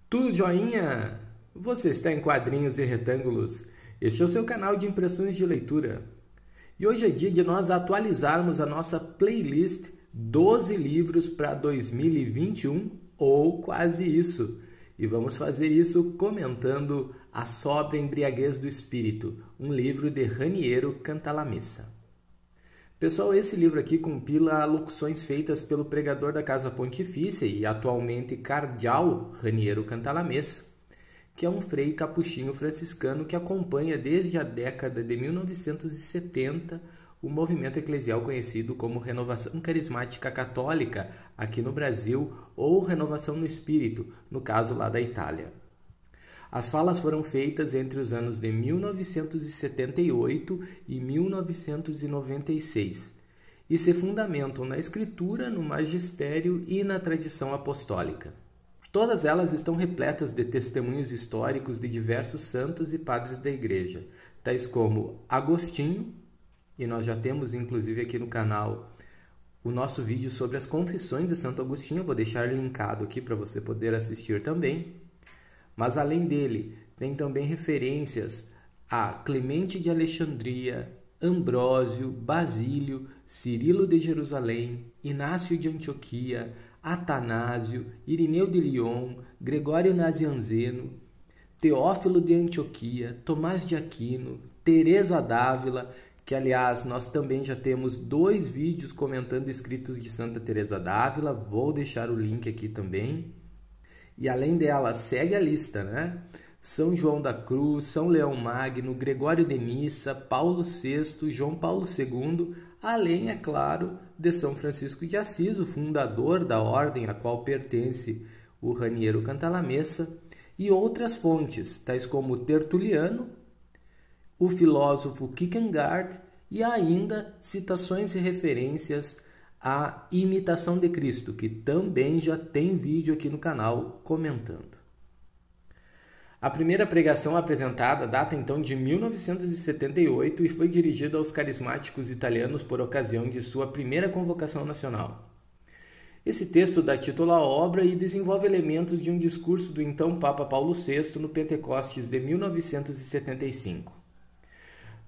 Tudo joinha? Você está em quadrinhos e retângulos? Este é o seu canal de impressões de leitura. E hoje é dia de nós atualizarmos a nossa playlist 12 livros para 2021 ou quase isso. E vamos fazer isso comentando A Sóbria Embriaguez do Espírito, um livro de Raniero Cantalamessa. Pessoal, esse livro aqui compila locuções feitas pelo pregador da Casa Pontifícia e atualmente cardeal Raniero Cantalamessa, que é um frei capuchinho franciscano que acompanha desde a década de 1970 o movimento eclesial conhecido como Renovação Carismática Católica aqui no Brasil ou Renovação no Espírito, no caso lá da Itália. As falas foram feitas entre os anos de 1978 e 1996 e se fundamentam na Escritura, no magistério e na tradição apostólica. Todas elas estão repletas de testemunhos históricos de diversos santos e padres da Igreja, tais como Agostinho, e nós já temos inclusive aqui no canal o nosso vídeo sobre as confissões de Santo Agostinho, vou deixar linkado aqui para você poder assistir também. Mas além dele, tem também referências a Clemente de Alexandria, Ambrósio, Basílio, Cirilo de Jerusalém, Inácio de Antioquia, Atanásio, Irineu de Lyon, Gregório Nazianzeno, Teófilo de Antioquia, Tomás de Aquino, Teresa d'Ávila, que aliás nós também já temos 2 vídeos comentando escritos de Santa Teresa d'Ávila, vou deixar o link aqui também. E além dela, segue a lista, né? São João da Cruz, São Leão Magno, Gregório de Nissa, Paulo VI, João Paulo II, além, é claro, de São Francisco de Assis, o fundador da ordem a qual pertence o Raniero Cantalamessa, e outras fontes, tais como Tertuliano, o filósofo Kierkegaard e ainda citações e referências a Imitação de Cristo, que também já tem vídeo aqui no canal comentando. A primeira pregação apresentada data então de 1978 e foi dirigida aos carismáticos italianos por ocasião de sua primeira convocação nacional. Esse texto dá título à obra e desenvolve elementos de um discurso do então Papa Paulo VI no Pentecostes de 1975.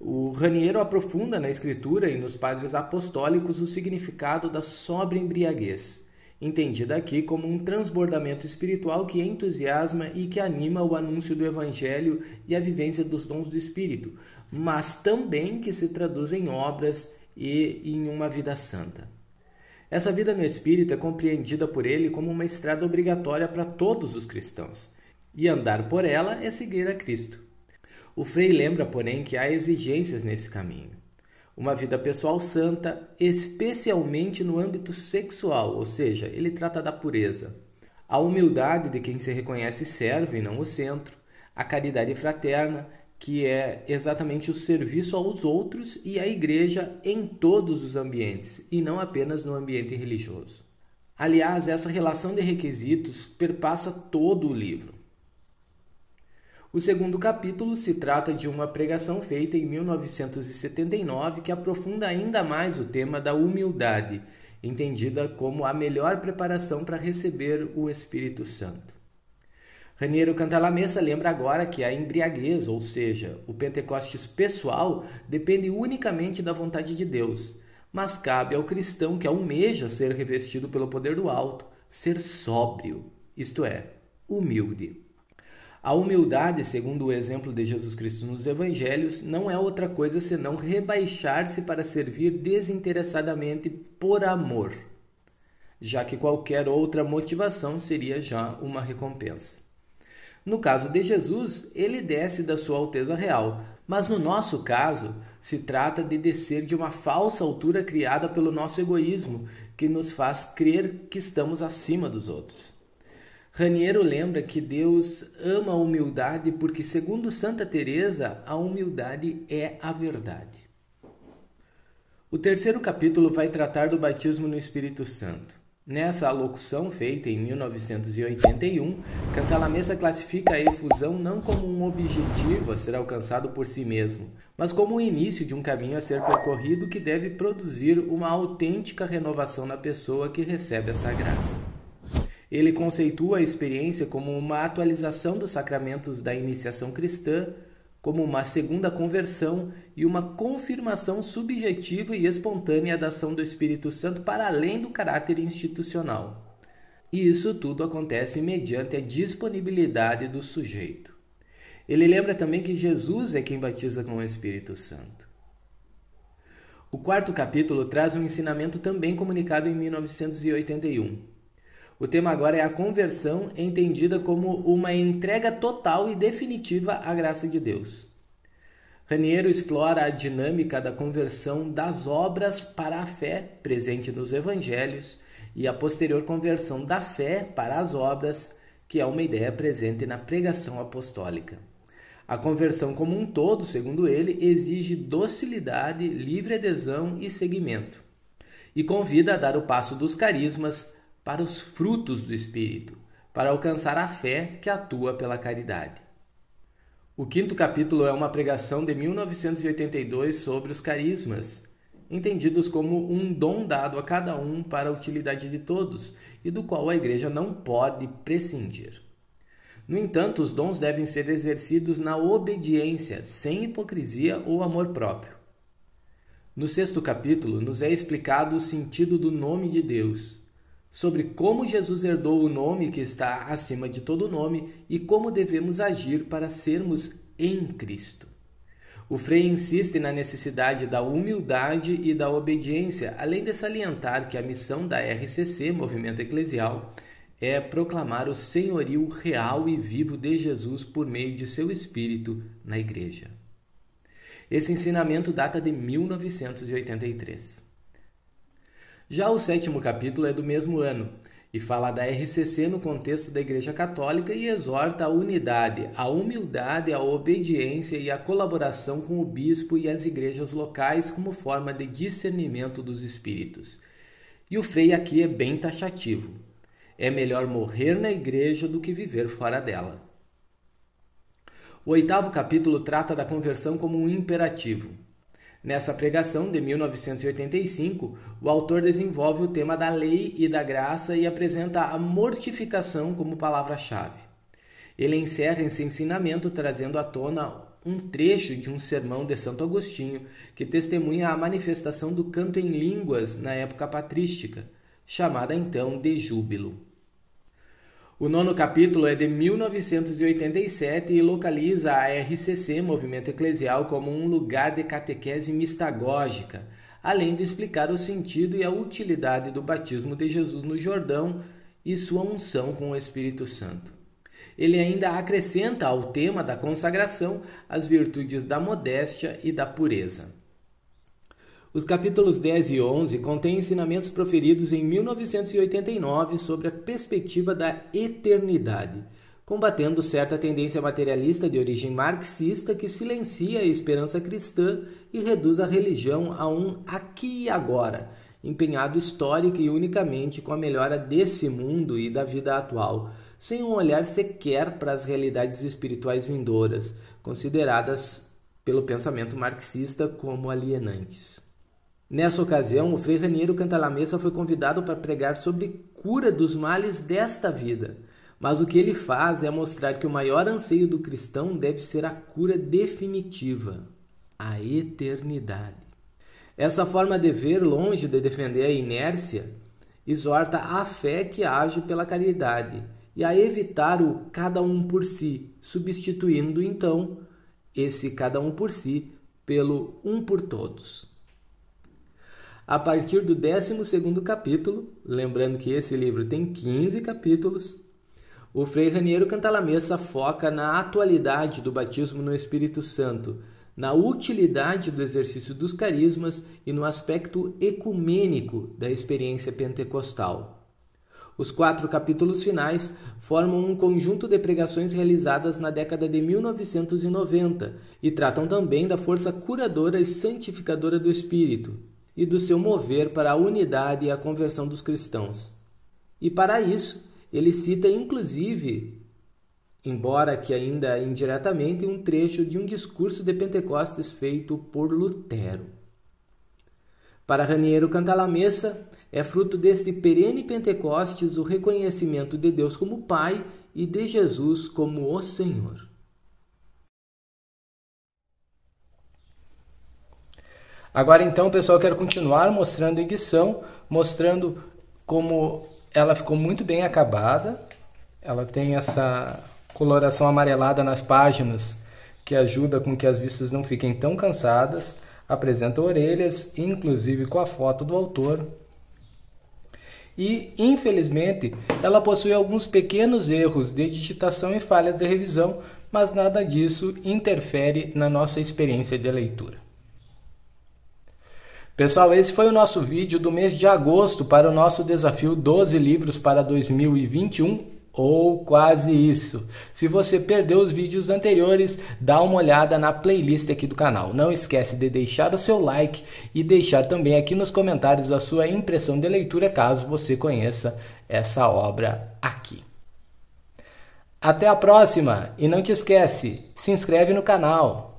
O Raniero aprofunda na Escritura e nos padres apostólicos o significado da sóbria embriaguez, entendida aqui como um transbordamento espiritual que entusiasma e que anima o anúncio do Evangelho e a vivência dos dons do Espírito, mas também que se traduz em obras e em uma vida santa. Essa vida no Espírito é compreendida por ele como uma estrada obrigatória para todos os cristãos, e andar por ela é seguir a Cristo. O Frei lembra, porém, que há exigências nesse caminho. Uma vida pessoal santa, especialmente no âmbito sexual, ou seja, ele trata da pureza. A humildade de quem se reconhece servo e não o centro. A caridade fraterna, que é exatamente o serviço aos outros e à igreja em todos os ambientes, e não apenas no ambiente religioso. Aliás, essa relação de requisitos perpassa todo o livro. O segundo capítulo se trata de uma pregação feita em 1979 que aprofunda ainda mais o tema da humildade, entendida como a melhor preparação para receber o Espírito Santo. Raniero Cantalamessa lembra agora que a embriaguez, ou seja, o Pentecostes pessoal, depende unicamente da vontade de Deus, mas cabe ao cristão que almeja ser revestido pelo poder do alto, ser sóbrio, isto é, humilde. A humildade, segundo o exemplo de Jesus Cristo nos Evangelhos, não é outra coisa senão rebaixar-se para servir desinteressadamente por amor, já que qualquer outra motivação seria já uma recompensa. No caso de Jesus, ele desce da sua alteza real, mas no nosso caso, se trata de descer de uma falsa altura criada pelo nosso egoísmo, que nos faz crer que estamos acima dos outros. Raniero lembra que Deus ama a humildade porque, segundo Santa Teresa, a humildade é a verdade. O terceiro capítulo vai tratar do batismo no Espírito Santo. Nessa alocução, feita em 1981, Cantalamessa classifica a efusão não como um objetivo a ser alcançado por si mesmo, mas como o início de um caminho a ser percorrido que deve produzir uma autêntica renovação na pessoa que recebe essa graça. Ele conceitua a experiência como uma atualização dos sacramentos da iniciação cristã, como uma segunda conversão e uma confirmação subjetiva e espontânea da ação do Espírito Santo para além do caráter institucional. E isso tudo acontece mediante a disponibilidade do sujeito. Ele lembra também que Jesus é quem batiza com o Espírito Santo. O quarto capítulo traz um ensinamento também comunicado em 1981. O tema agora é a conversão, entendida como uma entrega total e definitiva à graça de Deus. Raniero explora a dinâmica da conversão das obras para a fé presente nos evangelhos e a posterior conversão da fé para as obras, que é uma ideia presente na pregação apostólica. A conversão como um todo, segundo ele, exige docilidade, livre adesão e seguimento, e convida a dar o passo dos carismas para os frutos do Espírito, para alcançar a fé que atua pela caridade. O quinto capítulo é uma pregação de 1982 sobre os carismas, entendidos como um dom dado a cada um para a utilidade de todos e do qual a Igreja não pode prescindir. No entanto, os dons devem ser exercidos na obediência, sem hipocrisia ou amor próprio. No sexto capítulo, nos é explicado o sentido do nome de Deus, sobre como Jesus herdou o nome que está acima de todo nome e como devemos agir para sermos em Cristo. O Frei insiste na necessidade da humildade e da obediência, além de salientar que a missão da RCC, Movimento Eclesial, é proclamar o senhorio real e vivo de Jesus por meio de seu Espírito na Igreja. Esse ensinamento data de 1983. Já o sétimo capítulo é do mesmo ano e fala da RCC no contexto da Igreja Católica e exorta a unidade, a humildade, a obediência e a colaboração com o bispo e as igrejas locais como forma de discernimento dos espíritos. E o Frei aqui é bem taxativo. É melhor morrer na igreja do que viver fora dela. O oitavo capítulo trata da conversão como um imperativo. Nessa pregação de 1985, o autor desenvolve o tema da lei e da graça e apresenta a mortificação como palavra-chave. Ele encerra esse ensinamento trazendo à tona um trecho de um sermão de Santo Agostinho que testemunha a manifestação do canto em línguas na época patrística, chamada então de júbilo. O nono capítulo é de 1987 e localiza a RCC, Movimento Eclesial, como um lugar de catequese mistagógica, além de explicar o sentido e a utilidade do batismo de Jesus no Jordão e sua unção com o Espírito Santo. Ele ainda acrescenta ao tema da consagração as virtudes da modéstia e da pureza. Os capítulos 10 e 11 contêm ensinamentos proferidos em 1989 sobre a perspectiva da eternidade, combatendo certa tendência materialista de origem marxista que silencia a esperança cristã e reduz a religião a um aqui e agora, empenhado histórica e unicamente com a melhora desse mundo e da vida atual, sem um olhar sequer para as realidades espirituais vindouras, consideradas pelo pensamento marxista como alienantes. Nessa ocasião, o Frei Raniero Cantalamessa foi convidado para pregar sobre cura dos males desta vida, mas o que ele faz é mostrar que o maior anseio do cristão deve ser a cura definitiva, a eternidade. Essa forma de ver, longe de defender a inércia, exorta a fé que age pela caridade e a evitar o cada um por si, substituindo então esse cada um por si pelo um por todos. A partir do 12º capítulo, lembrando que esse livro tem 15 capítulos, o Frei Raniero Cantalamessa foca na atualidade do batismo no Espírito Santo, na utilidade do exercício dos carismas e no aspecto ecumênico da experiência pentecostal. Os 4 capítulos finais formam um conjunto de pregações realizadas na década de 1990 e tratam também da força curadora e santificadora do Espírito e do seu mover para a unidade e a conversão dos cristãos. E para isso, ele cita inclusive, embora que ainda indiretamente, um trecho de um discurso de Pentecostes feito por Lutero. Para Raniero Cantalamessa, É fruto deste perene Pentecostes o reconhecimento de Deus como Pai e de Jesus como o Senhor. Agora então, pessoal, eu quero continuar mostrando a edição, mostrando como ela ficou muito bem acabada. Ela tem essa coloração amarelada nas páginas que ajuda com que as vistas não fiquem tão cansadas. Apresenta orelhas, inclusive com a foto do autor. E, infelizmente, ela possui alguns pequenos erros de digitação e falhas de revisão, mas nada disso interfere na nossa experiência de leitura. Pessoal, esse foi o nosso vídeo do mês de agosto para o nosso desafio 12 livros para 2021, ou quase isso. Se você perdeu os vídeos anteriores, dá uma olhada na playlist aqui do canal. Não esquece de deixar o seu like e deixar também aqui nos comentários a sua impressão de leitura, caso você conheça essa obra aqui. Até a próxima! E não te esquece, se inscreve no canal.